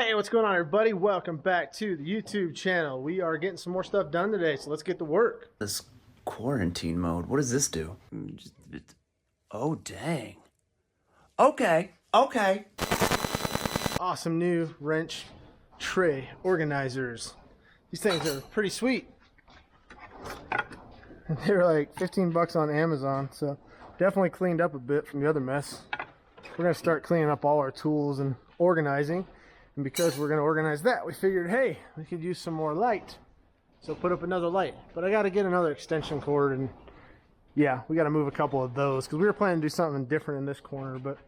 Hey, what's going on, everybody? Welcome back to the YouTube channel. We are getting some more stuff done today, so let's get to work. This quarantine mode, what does this do? Oh, dang. Okay. Awesome new wrench tray organizers. These things are pretty sweet. They're like 15 bucks on Amazon, so definitely cleaned up a bit from the other mess. We're gonna start cleaning up all our tools and organizing. And because we're gonna organize that, we figured, hey, we could use some more light. So put up another light. But I gotta get another extension cord, and yeah, we gotta move a couple of those because we were planning to do something different in this corner, but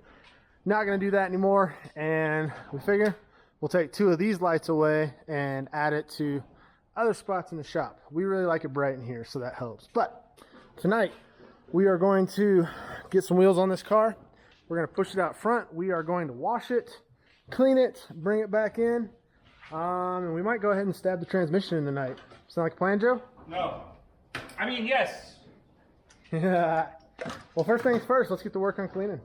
not gonna do that anymore. And we figure we'll take two of these lights away and add it to other spots in the shop. We really like it bright in here, so that helps. But tonight we are going to get some wheels on this car. We're gonna push it out front. We are going to wash it, clean it, bring it back in, and we might go ahead and stab the transmission in tonight. Sound like a plan, Joe? No. I mean, yes. Well, first things first, let's get to work on cleaning.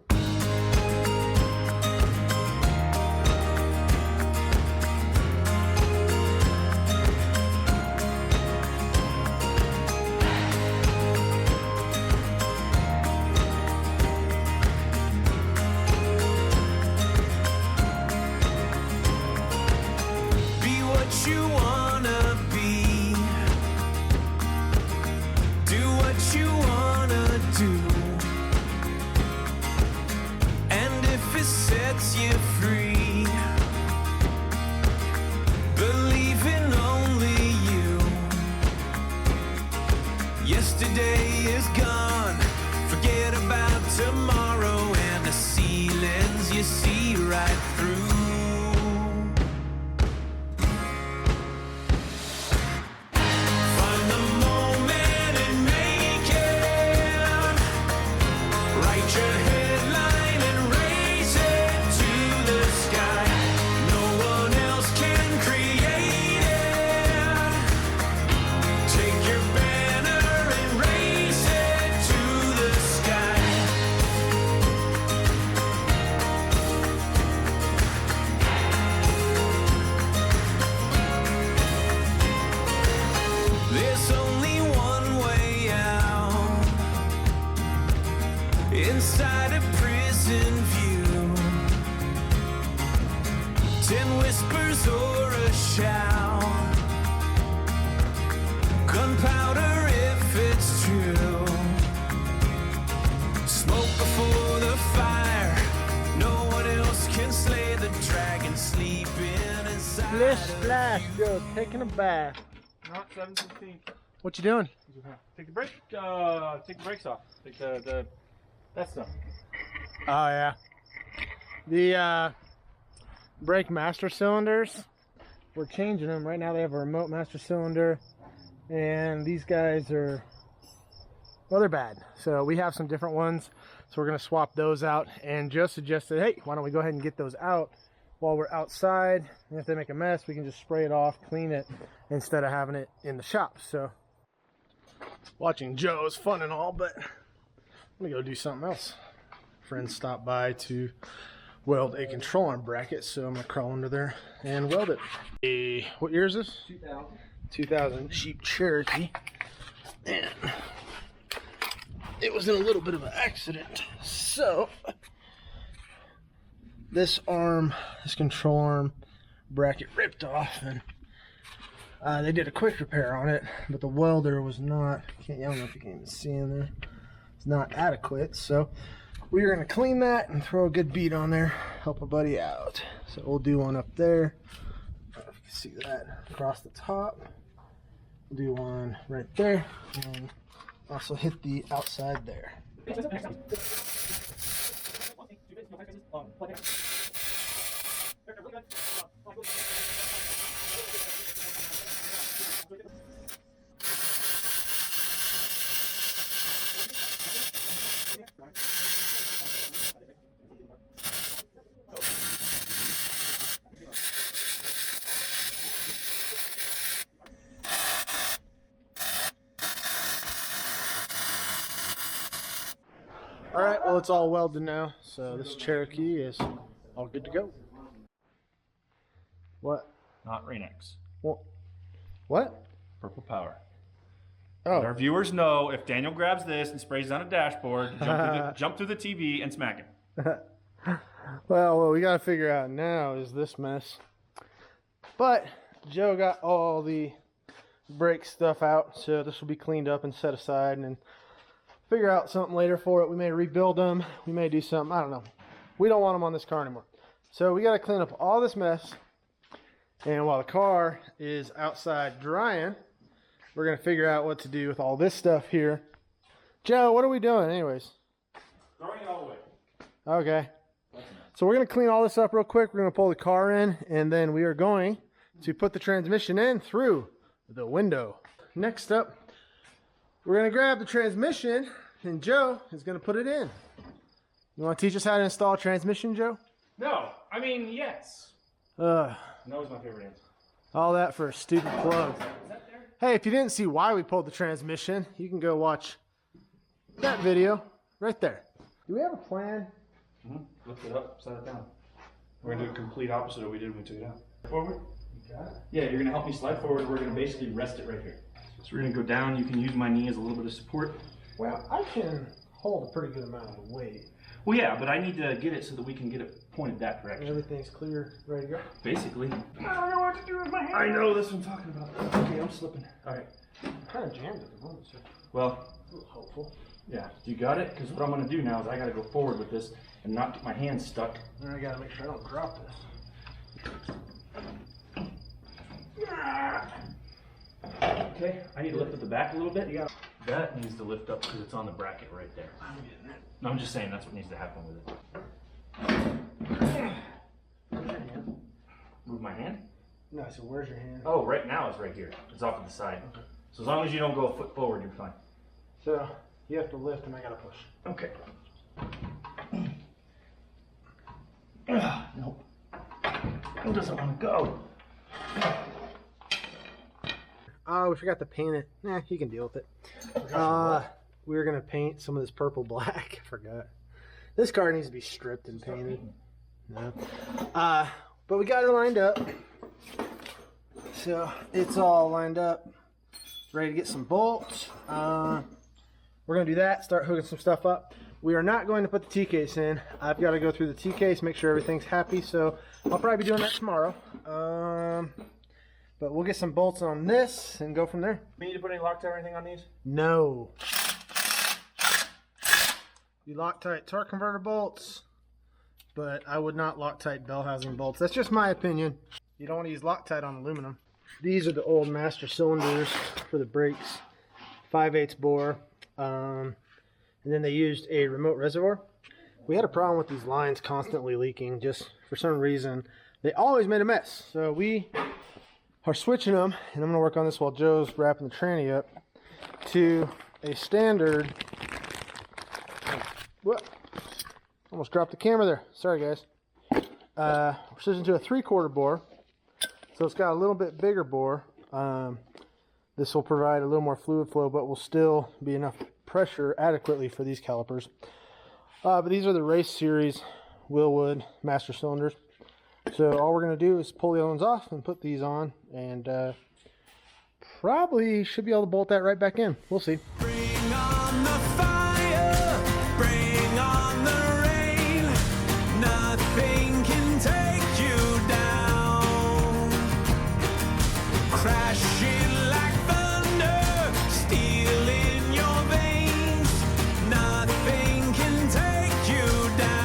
Yesterday is gone, forget about tomorrow, and the ceilings you see right through. Find the moment and make it, write your headline and raise it to the sky. No one else can create it. Take your banner, inside a prison view, 10 whispers or a shout, gunpowder if it's true, smoke before the fire, no one else can slay the dragon sleeping inside. Splish splash, Joe, taking a bath. Not 7:16. What you doing? Take the brakes off. Take that stuff. Oh yeah, the brake master cylinders, we're changing them right now. They have a remote master cylinder, and these guys are, well, they're bad, so we have some different ones, so we're going to swap those out. And Joe suggested, hey, why don't we go ahead and get those out while we're outside, and if they make a mess we can just spray it off, clean it, instead of having it in the shop. So watching Joe is fun and all, but let me go do something else. Friends stopped by to weld a control arm bracket, so I'm gonna crawl under there and weld it. What year is this? 2000. 2000 Jeep Cherokee, and it was in a little bit of an accident. So this control arm bracket ripped off, and they did a quick repair on it, but the welder was not, I don't know if you can even see in there, it's not adequate. So we're going to clean that and throw a good bead on there, help a buddy out. So we'll do one up there, I don't know if you can see that, across the top. We'll do one right there, and also hit the outside there. All right, well, it's all welded now, so this Cherokee is all good to go. What? Not Rain-X. Well, what? Purple Power. Oh. Let our viewers know if Daniel grabs this and sprays it on a dashboard, jump through the TV and smack it. Well, what we got to figure out now is this mess. But Joe got all the brake stuff out, so this will be cleaned up and set aside, and then figure out something later for it. We may rebuild them. We may do something. I don't know. We don't want them on this car anymore. So we got to clean up all this mess. And while the car is outside drying, we're going to figure out what to do with all this stuff here. Joe, what are we doing anyways? Throwing it all away. Okay. So we're going to clean all this up real quick. We're going to pull the car in, and then we are going to put the transmission in through the window. Next up, we're going to grab the transmission, and Joe is going to put it in. You want to teach us how to install a transmission, Joe? No, I mean, yes. No is my favorite answer. all that for a stupid plug. Hey, if you didn't see why we pulled the transmission, you can go watch that video right there. Do we have a plan? Lift it up, set it down. We're going to do a complete opposite of what we did when we took it out. Forward. Yeah, you're going to help me slide forward. We're going to basically rest it right here. So we're going to go down. You can use my knee as a little bit of support. Well, I can hold a pretty good amount of weight. Well, yeah, but I need to get it so that we can get it pointed that direction. Everything's clear, ready to go? Basically. I don't know what to do with my hand. I know, that's what I'm talking about. Okay, I'm slipping. All right. I'm kind of jammed at the moment, sir. Well, a little hopeful. Yeah, you got it? Because what I'm going to do now is I got to go forward with this and not get my hands stuck. And I got to make sure I don't drop this. Okay, I need to lift at the back a little bit. That needs to lift up because it's on the bracket right there. I'm getting it. No, I'm just saying that's what needs to happen with it. Move my hand? No, so where's your hand? Oh, right now it's right here. It's off to the side. Okay. So as long as you don't go a foot forward, you're fine. So you have to lift and I gotta push. Okay. Nope. It doesn't want to go. Oh, we forgot to paint it. Nah, you can deal with it. We were gonna paint some of this purple black. I forgot. This car needs to be stripped and painted. No. But we got it lined up. So it's all lined up. Ready to get some bolts. We're gonna do that, start hooking some stuff up. We are not going to put the T-case in. I've got to go through the T-case, make sure everything's happy. So I'll probably be doing that tomorrow. But we'll get some bolts on this and go from there. We need to put any Loctite or anything on these? No. You Loctite torque converter bolts, but I would not Loctite bell housing bolts. That's just my opinion. You don't want to use Loctite on aluminum. These are the old master cylinders for the brakes, 5/8 bore, and then they used a remote reservoir. We had a problem with these lines constantly leaking. Just for some reason, they always made a mess. So we are switching them, and I'm going to work on this while Joe's wrapping the tranny up, to a standard. What? Almost dropped the camera there. Sorry, guys. We're switching to a 3/4 bore. So it's got a little bit bigger bore. This will provide a little more fluid flow, but will still be enough pressure adequately for these calipers. But these are the race series Willwood master cylinders. So all we're going to do is pull the other ones off and put these on, and probably should be able to bolt that right back in. We'll see. Bring on the fire, bring on the rain. Nothing can take you down. Crashing like thunder, steel in your veins. Nothing can take you down.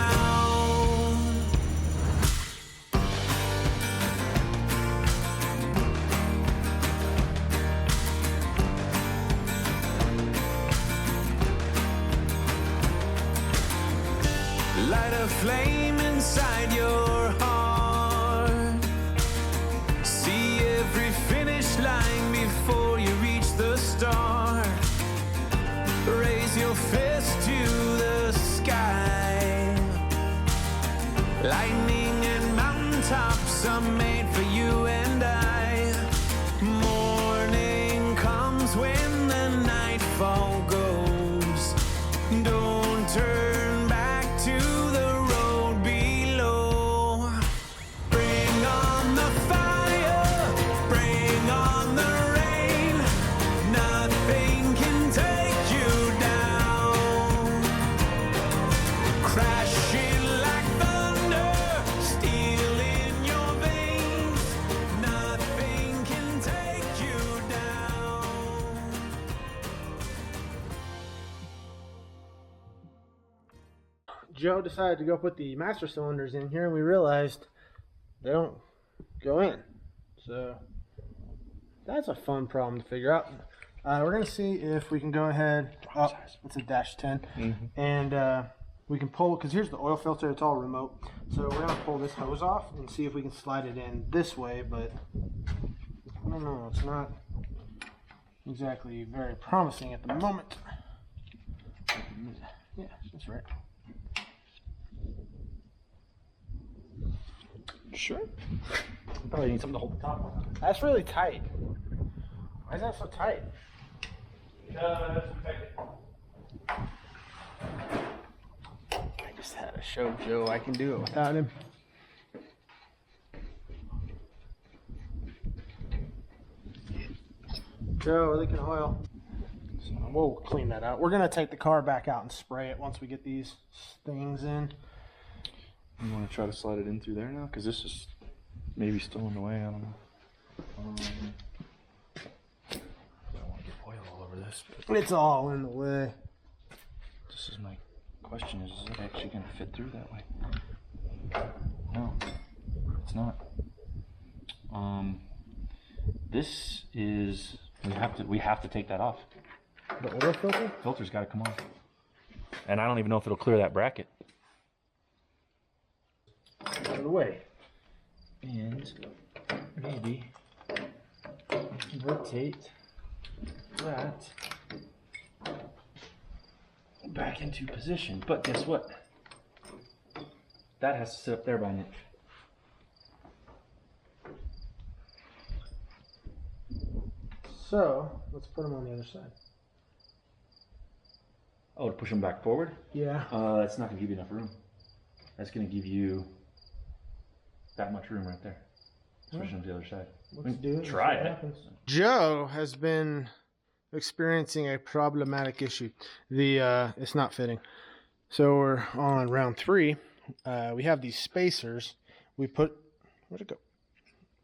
Light a flame inside your heart. See every finish line before you reach the start. Raise your fist to the sky. Lightning and mountaintops are made for you and I. Morning comes when the nightfall goes. Don't turn back to the road below. Bring on the fire. Joe decided to go put the master cylinders in here, and we realized they don't go in. So that's a fun problem to figure out. We're gonna see if we can go ahead. Oh, it's a -10, and we can pull, because here's the oil filter. It's all remote. So we're gonna pull this hose off and see if we can slide it in this way. But I don't know. It's not exactly very promising at the moment. Yeah, that's right. Sure. Probably need something to hold the top on. That's really tight. Why is that so tight? I just had to show Joe I can do it without him. Joe, leaking oil. So we'll clean that out. We're gonna take the car back out and spray it once we get these things in. You want to try to slide it in through there now? Because this is maybe still in the way. I don't know. I don't want to get oil all over this. But It's all in the way. this is my question: is it actually going to fit through that way? No, it's not. This is we have to take that off. The oil filter? Filter's got to come off. And I don't even know if it'll clear that bracket. Out of the way. And maybe rotate that back into position. But guess what? That has to sit up there by an inch. So let's put them on the other side. Oh, to push them back forward? Yeah. That's not going to give you enough room. That's going to give you that much room right there. Switch them to the other side. Let's do it. Try it. Joe has been experiencing a problematic issue. It's not fitting. So we're on round 3. We have these spacers. Where'd it go?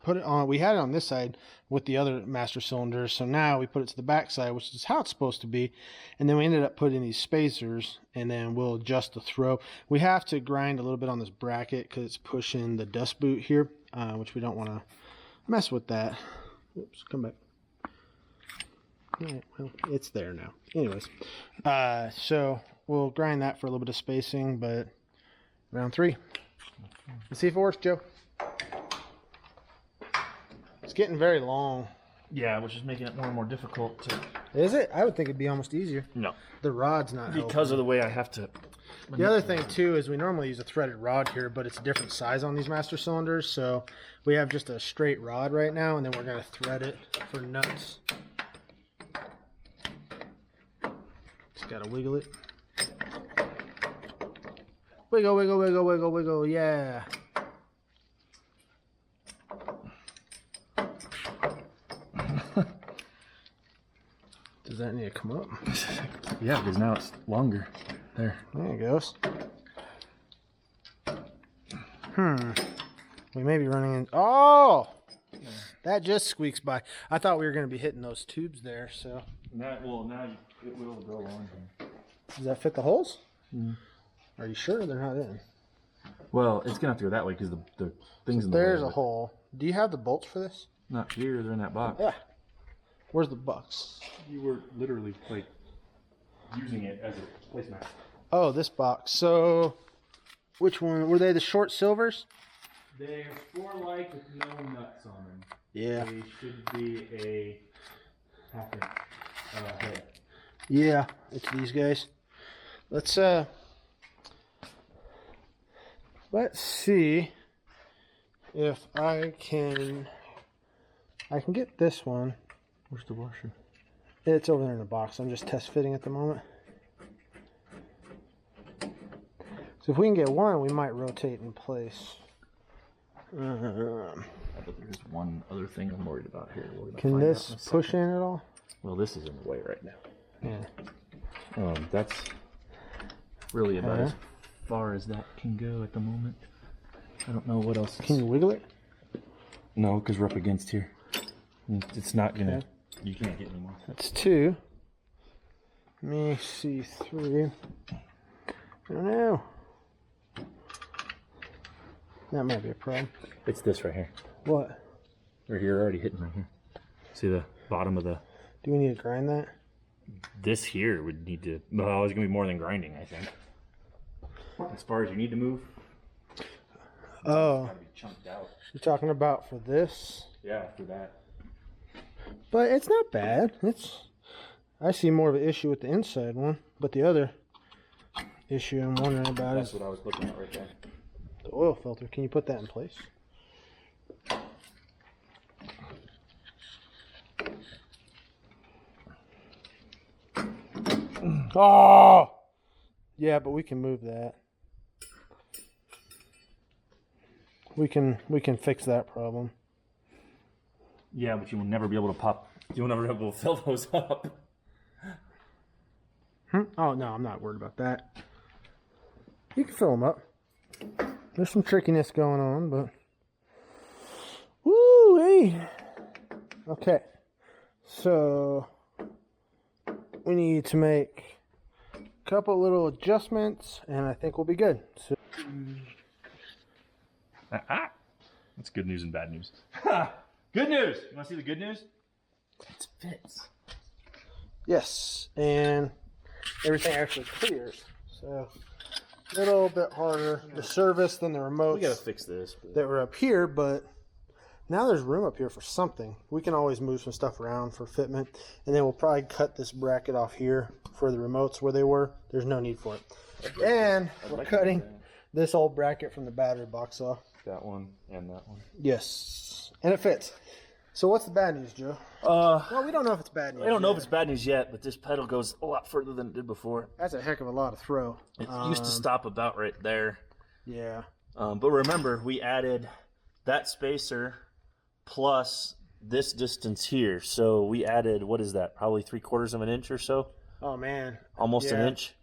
Put it on. We had it on this side with the other master cylinders. So now we put it to the back side, which is how it's supposed to be. And then we ended up putting these spacers, and then we'll adjust the throw. We have to grind a little bit on this bracket because it's pushing the dust boot here, which we don't want to mess with that. Oops, come back. All right, well, it's there now. Anyways, so we'll grind that for a little bit of spacing, but round 3. Let's see if it works, Joe. It's getting very long. Yeah, which is making it more and more difficult to... Is it? I would think it'd be almost easier. No. The rod's not helping. Because of the way I have to... The other thing, too, is we normally use a threaded rod here, but it's a different size on these master cylinders, so we have just a straight rod right now, and then we're going to thread it for nuts. Just got to wiggle it. Wiggle, wiggle, wiggle, wiggle, wiggle, yeah. Does that need to come up? Yeah, because now it's longer. There. There it goes. We may be running in. Oh! That just squeaks by. I thought we were going to be hitting those tubes there, so. Now it will go along. Does that fit the holes? Are you sure they're not in? Well, it's going to have to go that way because the thing's in the way. There's a hole. Do you have the bolts for this? Not here, they're in that box. Yeah. Where's the box? You were literally like using it as a placemat. Oh, this box. So, which one? Were they the short silvers? They're 4-like with no nuts on them. Yeah. They should be a half inch head. Yeah, it's these guys. Let's see if I can get this one. Where's the washer? It's over there in the box. I'm just test fitting at the moment. So if we can get one, we might rotate in place. But there's one other thing I'm worried about here. Can this push in at all? Well, this is in the way right now. Yeah. That's really about as far as that can go at the moment. I don't know what else. Can you wiggle it? No, because we're up against here. It's not gonna. Okay. You can't get any more. That's 2. Let me see 3. I don't know. That might be a problem. It's this right here. What? Right here, already hitting right here. See the bottom of the... Do we need to grind that? This here would need to... Well, it's going to be more than grinding, I think. As far as you need to move. Oh. It's got to be chunked out. You're talking about for this? Yeah, for that. But it's not bad. I see more of an issue with the inside one, but the other issue I'm wondering about That's is what I was looking at right there. the oil filter. Can you put that in place? Oh! Yeah, but we can move that. We can fix that problem. Yeah, but you will never be able to pop... You'll never be able to fill those up. Oh, no, I'm not worried about that. You can fill them up. There's some trickiness going on, but... Woo-wee! Okay. So... we need to make a couple little adjustments, and I think we'll be good. So... That's good news and bad news. Good news! You want to see the good news? It fits. Yes, and everything actually clears. So a little bit harder to service than the remotes We gotta fix this. But... that were up here, but now there's room up here for something. We can always move some stuff around for fitment, and then we'll probably cut this bracket off here for the remotes where they were. There's no need for it. And we're cutting this old bracket from the battery box off. That one and that one. Yes, and it fits. So what's the bad news, Joe? Well, we don't know if it's bad news. I don't know if it's bad news yet, but this pedal goes a lot further than it did before. That's a heck of a lot of throw. It used to stop about right there. Yeah. But remember, we added that spacer plus this distance here. So we added, what is that? Probably 3/4 of an inch or so? Oh, man. Almost an inch?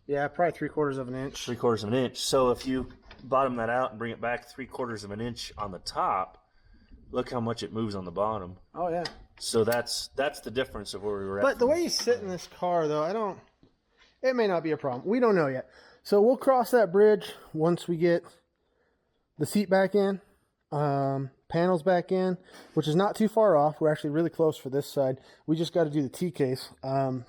Yeah, probably 3/4 of an inch. 3/4 of an inch. So if you bottom that out and bring it back 3/4 of an inch on the top, look how much it moves on the bottom. Oh, yeah. So that's the difference of where we were at. But the way you sit in this car, though, it may not be a problem. We don't know yet. So we'll cross that bridge once we get the seat back in, panels back in, which is not too far off. We're actually really close for this side. We just got to do the T-case.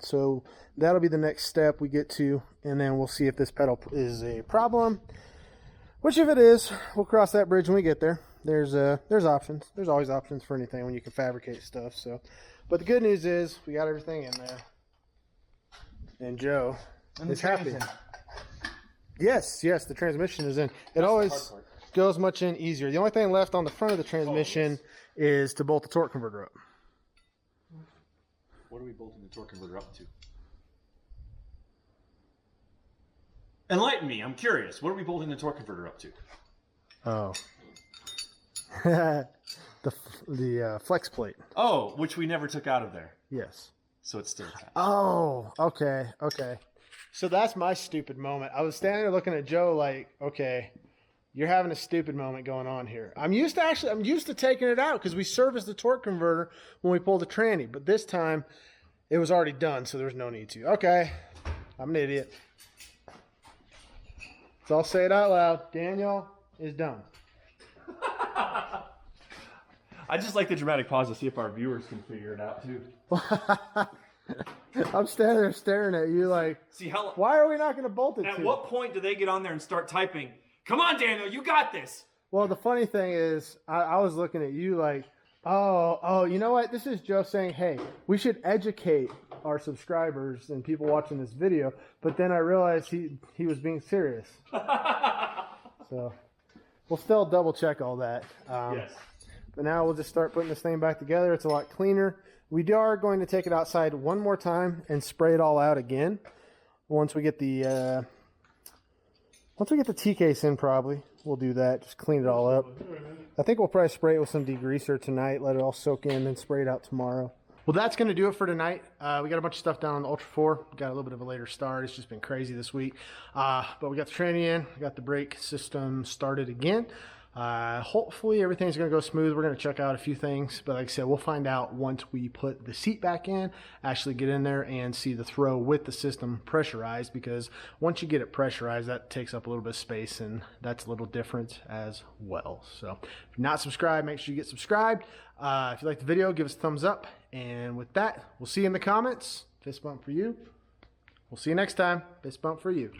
So that'll be the next step we get to, and then we'll see if this pedal is a problem. Which, if it is, we'll cross that bridge when we get there. There's options. There's always options for anything when you can fabricate stuff. So, but the good news is we got everything in there, and Joe is happy. Yes, the transmission is in. It always goes much in easier. The only thing left on the front of the transmission is to bolt the torque converter up. What are we bolting the torque converter up to? Enlighten me. I'm curious. What are we bolting the torque converter up to? Oh. the flex plate. Oh, which we never took out of there. Yes. So it's still attached. Oh, okay. So that's my stupid moment. I was standing there looking at Joe like, okay, you're having a stupid moment going on here. I'm used to taking it out because we serviced the torque converter when we pulled the tranny, but this time it was already done, so there's no need to. Okay, I'm an idiot. So I'll say it out loud. Daniel is done. I just like the dramatic pause to see if our viewers can figure it out too. I'm standing there staring at you like, see how? Why are we not going to bolt it? At what point do they get on there and start typing? Come on, Daniel, you got this. Well, the funny thing is, I was looking at you like, oh, you know what? This is Joe saying, hey, we should educate our subscribers and people watching this video. But then I realized he was being serious. So we'll still double check all that. Yes. But now we'll just start putting this thing back together. It's a lot cleaner. We are going to take it outside one more time and spray it all out again. Once we get the T-case in, probably we'll do that. Just clean it all up. I think we'll probably spray it with some degreaser tonight. Let it all soak in, then spray it out tomorrow. Well, that's going to do it for tonight. We got a bunch of stuff down on the Ultra4. Got a little bit of a later start. It's just been crazy this week. But we got the tranny in. We got the brake system started again. Hopefully everything's going to go smooth. We're going to check out a few things, but like I said, we'll find out once we put the seat back in, actually get in there and see the throw with the system pressurized, because once you get it pressurized, that takes up a little bit of space, and that's a little different as well. So if you're not subscribed, make sure you get subscribed. If you like the video, give us a thumbs up, and with that, we'll see you in the comments. Fist bump for you. We'll see you next time. Fist bump for you.